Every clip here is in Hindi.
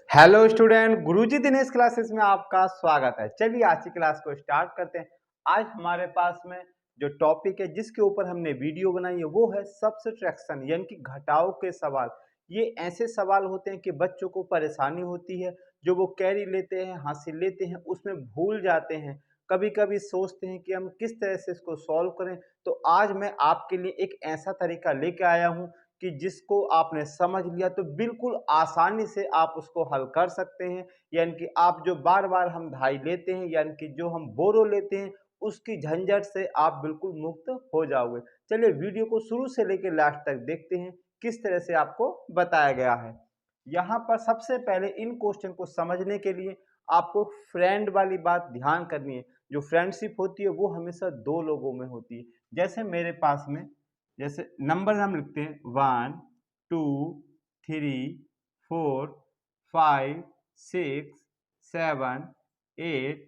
हेलो स्टूडेंट, गुरुजी दिनेश क्लासेस में आपका स्वागत है। चलिए आज की क्लास को स्टार्ट करते हैं। आज हमारे पास में जो टॉपिक है जिसके ऊपर हमने वीडियो बनाई है वो है सब्सट्रैक्शन यानी कि घटाव के सवाल। ये ऐसे सवाल होते हैं कि बच्चों को परेशानी होती है, जो वो कैरी लेते हैं, हासिल लेते हैं, उसमें भूल जाते हैं। कभी कभी सोचते हैं कि हम किस तरह से इसको सॉल्व करें। तो आज मैं आपके लिए एक ऐसा तरीका लेके आया हूँ कि जिसको आपने समझ लिया तो बिल्कुल आसानी से आप उसको हल कर सकते हैं। यानी कि आप जो बार बार हम धाई लेते हैं, यानी कि जो हम बोरो लेते हैं, उसकी झंझट से आप बिल्कुल मुक्त हो जाओगे। चलिए वीडियो को शुरू से लेकर लास्ट तक देखते हैं किस तरह से आपको बताया गया है। यहाँ पर सबसे पहले इन क्वेश्चन को समझने के लिए आपको फ्रेंड वाली बात ध्यान करनी है। जो फ्रेंडशिप होती है वो हमेशा दो लोगों में होती है। जैसे मेरे पास में जैसे नंबर हम लिखते हैं 1 2 3 4 5 6 7 8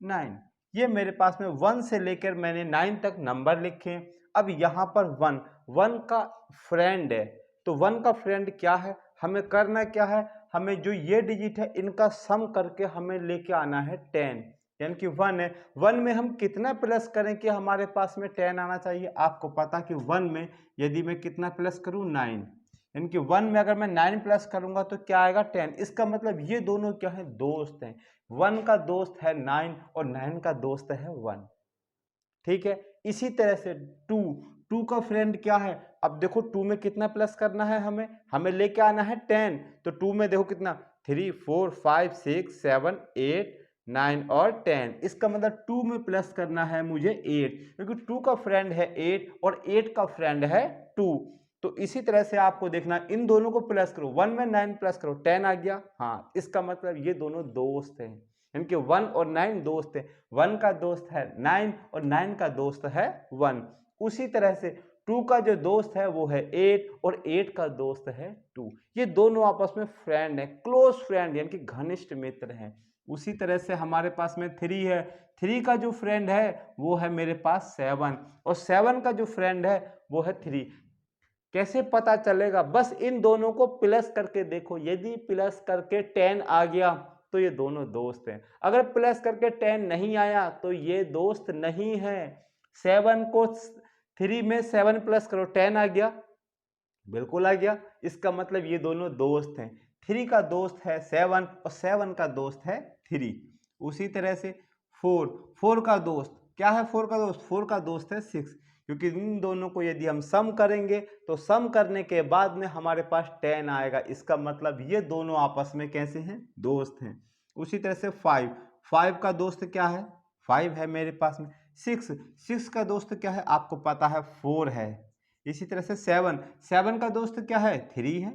9। ये मेरे पास में 1 से लेकर मैंने 9 तक नंबर लिखे। अब यहाँ पर 1 1 का फ्रेंड है, तो 1 का फ्रेंड क्या है, हमें करना क्या है, हमें जो ये डिजिट है इनका सम करके हमें लेके आना है 10। यानी कि 1 है, 1 में हम कितना प्लस करें कि हमारे पास में 10 आना चाहिए। आपको पता कि 1 में यदि मैं कितना प्लस करूं 9, यानी कि 1 में अगर मैं 9 प्लस करूंगा तो क्या आएगा 10। इसका मतलब ये दोनों क्या है, दोस्त हैं। 1 का दोस्त है 9 और 9 का दोस्त है 1। ठीक है, इसी तरह से 2 2 का फ्रेंड क्या है। अब देखो 2 में कितना प्लस करना है, हमें हमें लेके आना है 10। तो 2 में देखो कितना 3 4 5 6 7 8 9 और 10। इसका मतलब 2 में प्लस करना है मुझे 8, क्योंकि 2 का फ्रेंड है 8 और 8 का फ्रेंड है 2। तो इसी तरह से आपको देखना, इन दोनों को प्लस करो, 1 में 9 प्लस करो 10 आ गया। हाँ, इसका मतलब ये दोनों दोस्त हैं, इनके 1 और 9 दोस्त हैं। 1 का दोस्त है 9 और 9 का दोस्त है 1। उसी तरह से 2 का जो दोस्त है वो है 8 और 8 का दोस्त है 2। ये दोनों आपस में फ्रेंड है, क्लोज फ्रेंड यानी कि घनिष्ठ मित्र हैं। उसी तरह से हमारे पास में 3 है, 3 का जो फ्रेंड है वो है मेरे पास 7 और 7 का जो फ्रेंड है वो है 3। कैसे पता चलेगा, बस इन दोनों को प्लस करके देखो, यदि प्लस करके 10 आ गया तो ये दोनों दोस्त हैं। अगर प्लस करके 10 नहीं आया तो ये दोस्त नहीं है। 7 को 3 में 7 प्लस करो 10 आ गया, बिल्कुल आ गया। इसका मतलब ये दोनों दोस्त हैं। 3 का दोस्त है 7 और 7 का दोस्त है 3। उसी तरह से 4 4 का दोस्त क्या है, 4 का दोस्त 4 का दोस्त है 6, क्योंकि इन दोनों को यदि हम सम करेंगे तो सम करने के बाद में हमारे पास 10 आएगा। इसका मतलब ये दोनों आपस में कैसे हैं, दोस्त हैं। उसी तरह से 5 5 का दोस्त क्या है, 5 है मेरे पास में। 6 6 का दोस्त क्या है, आपको पता है 4 है। इसी तरह से 7 7 का दोस्त क्या है, 3 है।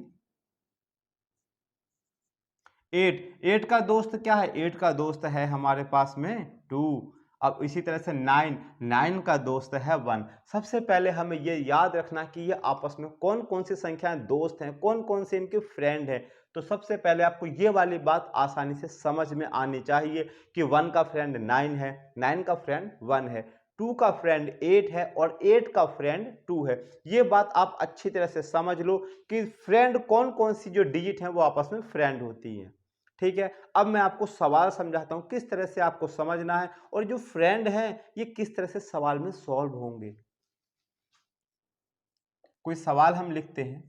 8 8 का दोस्त क्या है, 8 का दोस्त है हमारे पास में 2। अब इसी तरह से 9 9 का दोस्त है 1। सबसे पहले हमें ये याद रखना कि ये आपस में कौन कौन सी संख्याएं दोस्त हैं, कौन कौन से इनके फ्रेंड हैं। तो सबसे पहले आपको ये वाली बात आसानी से समझ में आनी चाहिए कि 1 का फ्रेंड 9 है, 9 का फ्रेंड 1 है, 2 का फ्रेंड 8 है और 8 का फ्रेंड 2 है। ये बात आप अच्छी तरह से समझ लो कि फ्रेंड कौन कौन सी जो डिजिट हैं वो आपस में फ्रेंड होती हैं। ठीक है, अब मैं आपको सवाल समझाता हूं किस तरह से आपको समझना है और जो फ्रेंड हैं ये किस तरह से सवाल में सॉल्व होंगे। कोई सवाल हम लिखते हैं।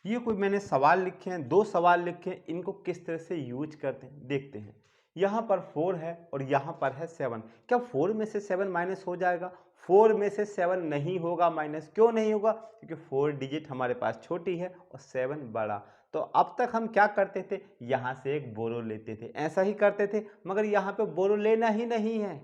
ये कोई मैंने सवाल लिखे हैं, दो सवाल लिखे हैं, इनको किस तरह से यूज करते हैं देखते हैं। यहाँ पर 4 है और यहाँ पर है 7। क्या 4 में से 7 माइनस हो जाएगा? 4 में से 7 नहीं होगा माइनस। क्यों नहीं होगा? क्योंकि 4 डिजिट हमारे पास छोटी है और 7 बड़ा। तो अब तक हम क्या करते थे, यहाँ से एक बोरो लेते थे, ऐसा ही करते थे, मगर यहाँ पे बोरो लेना ही नहीं है।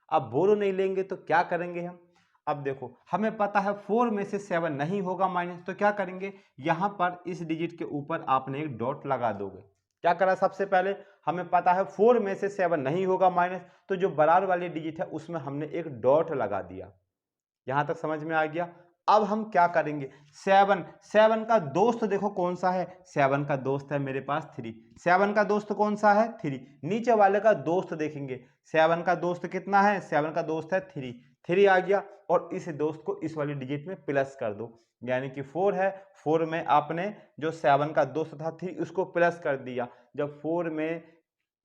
अब बोरो नहीं लेंगे तो क्या करेंगे हम? अब देखो हमें पता है 4 में से 7 नहीं होगा माइनस, तो क्या करेंगे, यहां पर इस डिजिट के ऊपर आपने एक डॉट लगा दोगे। क्या करा, सबसे पहले हमें पता है 4 में से 7 नहीं होगा माइनस, तो जो बराबर वाली डिजिट है उसमें हमने एक डॉट लगा दिया। यहां तक समझ में आ गया। अब हम क्या करेंगे, 7 का दोस्त देखो कौन सा है, 7 का दोस्त है मेरे पास 3। 7 का दोस्त कौन सा है, 3। नीचे वाले का दोस्त देखेंगे, 7 का दोस्त कितना है, 7 का दोस्त है 3। 3 आ गया और इस दोस्त को इस वाली डिजिट में प्लस कर दो, यानी कि 4 है। 4 में आपने जो 7 का दोस्त था 3 उसको प्लस कर दिया। जब 4 में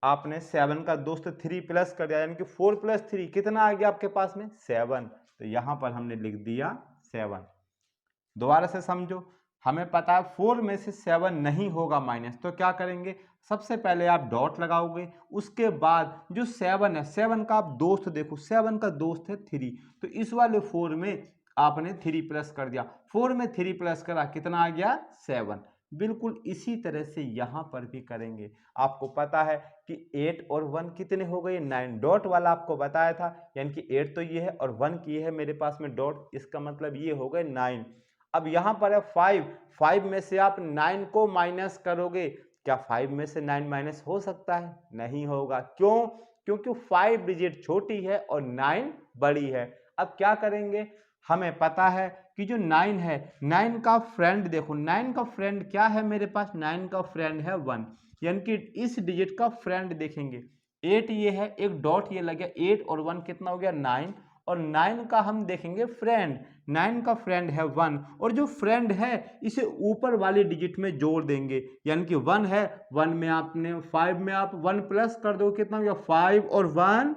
आपने 7 का दोस्त 3 प्लस कर दिया, यानी कि 4 + 3 कितना आ गया आपके पास में, 7। तो यहां पर हमने लिख दिया 7। दोबारा से समझो, हमें पता है 4 में से 7 नहीं होगा माइनस, तो क्या करेंगे, सबसे पहले आप डॉट लगाओगे, उसके बाद जो 7 है 7 का आप दोस्त देखो, 7 का दोस्त है 3, तो इस वाले 4 में आपने 3 प्लस कर दिया। 4 में 3 प्लस करा, कितना आ गया, 7। बिल्कुल इसी तरह से यहां पर भी करेंगे। आपको पता है कि 8 और 1 कितने हो गए, 9। डॉट वाला आपको बताया था, यानी कि 8 तो ये है और 1 की है मेरे पास में डॉट, इसका मतलब ये हो गए 9। अब यहां पर है 5 में से आप 9 को माइनस करोगे, क्या 5 में से 9 माइनस हो सकता है, नहीं होगा। क्यों, क्योंकि 5 डिजिट छोटी है और 9 बड़ी है। अब क्या करेंगे, हमें पता है कि जो 9 है, 9 का फ्रेंड देखो, 9 का फ्रेंड क्या है मेरे पास, 9 का फ्रेंड है 1, यानी कि इस डिजिट का फ्रेंड देखेंगे। 8 ये है, एक डॉट ये लग गया, 8 और 1 कितना हो गया, 9, और 9 का हम देखेंगे फ्रेंड, 9 का फ्रेंड है 1, और जो फ्रेंड है इसे ऊपर वाली डिजिट में जोड़ देंगे, यानी कि 1 है, 1 में आपने 5 में आप 1 प्लस कर दो, कितना हो गया, 5 और 1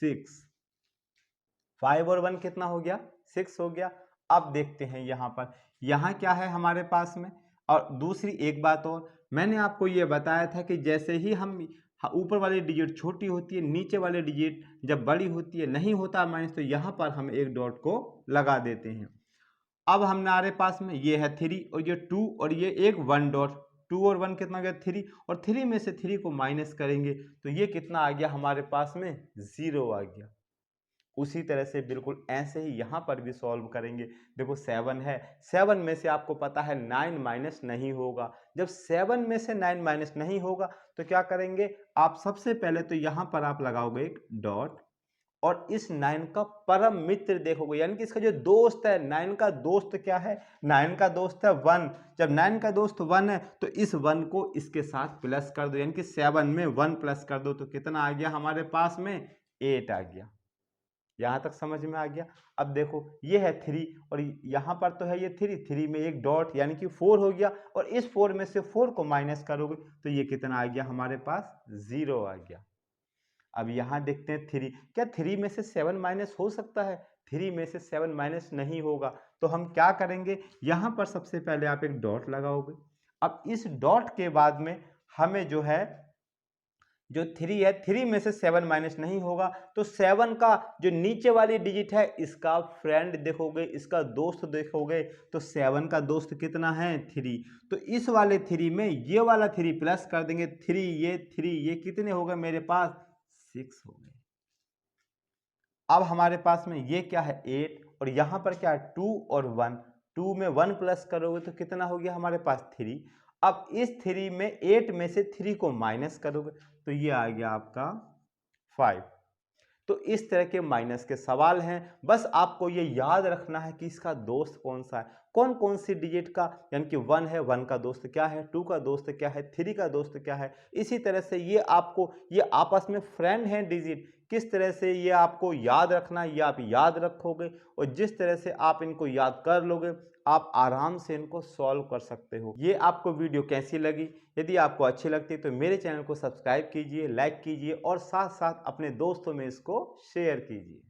6। 5 और 1 कितना हो गया, 6 हो गया। अब देखते हैं यहां पर, यहां क्या है हमारे पास में। और दूसरी एक बात और, मैंने आपको यह बताया था कि जैसे ही हम ऊपर वाली डिजिट छोटी होती है, नीचे वाली डिजिट जब बड़ी होती है, नहीं होता माइनस, तो यहां पर हम एक डॉट को लगा देते हैं। अब हमारे पास में ये है 3 और ये 2 और ये एक 1 डॉट, 2 और 1 कितना गया, 3, और 3 में से 3 को माइनस करेंगे तो ये कितना आ गया हमारे पास में, 0 आ गया। उसी तरह से बिल्कुल ऐसे ही यहां पर भी सॉल्व करेंगे। देखो 7 है, 7 में से आपको पता है 9 माइनस नहीं होगा। जब 7 में से 9 माइनस नहीं होगा तो क्या करेंगे, आप सबसे पहले तो यहां पर आप लगाओगे एक डॉट, और इस 9 का परम मित्र देखोगे, यानी कि इसका जो दोस्त है, 9 का दोस्त क्या है, 9 का दोस्त है 1। जब 9 का दोस्त 1 है तो इस 1 को इसके साथ प्लस कर दो, यानी कि 7 में 1 प्लस कर दो, तो कितना आ गया हमारे पास में, 8 आ गया। यहां तक समझ में आ गया। अब देखो ये है 3 और यहां पर तो है ये 3 में एक डॉट, यानी कि 4 हो गया, और इस 4 में से 4 को माइनस करोगे तो ये कितना आ गया हमारे पास, 0 आ गया। अब यहां देखते हैं 3, क्या 3 में से 7 माइनस हो सकता है, 3 में से 7 माइनस नहीं होगा। तो हम क्या करेंगे, यहां पर सबसे पहले आप एक डॉट लगाओगे। अब इस डॉट के बाद में हमें जो है, जो 3 है, 3 में से 7 माइनस नहीं होगा, तो 7 का जो नीचे वाली डिजिट है इसका फ्रेंड देखोगे, इसका दोस्त देखोगे, तो 7 का दोस्त कितना है, 3। तो इस वाले 3 में ये वाला 3 प्लस कर देंगे, 3 ये कितने हो गए मेरे पास, 6 हो गए। अब हमारे पास में ये क्या है, 8, और यहां पर क्या है, 2 और 1, 2 में 1 प्लस करोगे तो कितना हो गया हमारे पास, 3। अब इस 3 में 8 में से 3 को माइनस करोगे तो ये आ गया आपका 5। तो इस तरह के माइनस के सवाल हैं, बस आपको ये याद रखना है कि इसका दोस्त कौन सा है, कौन कौन सी डिजिट का, यानी कि 1 है, 1 का दोस्त क्या है, 2 का दोस्त क्या है, 3 का दोस्त क्या है। इसी तरह से ये आपको, ये आपस में फ्रेंड हैं डिजिट, किस तरह से ये आपको याद रखना है, ये आप याद रखोगे, और जिस तरह से आप इनको याद कर लोगे आप आराम से इनको सॉल्व कर सकते हो। ये आपको वीडियो कैसी लगी, यदि आपको अच्छी लगती है तो मेरे चैनल को सब्सक्राइब कीजिए, लाइक कीजिए और साथ साथ अपने दोस्तों में इसको शेयर कीजिए।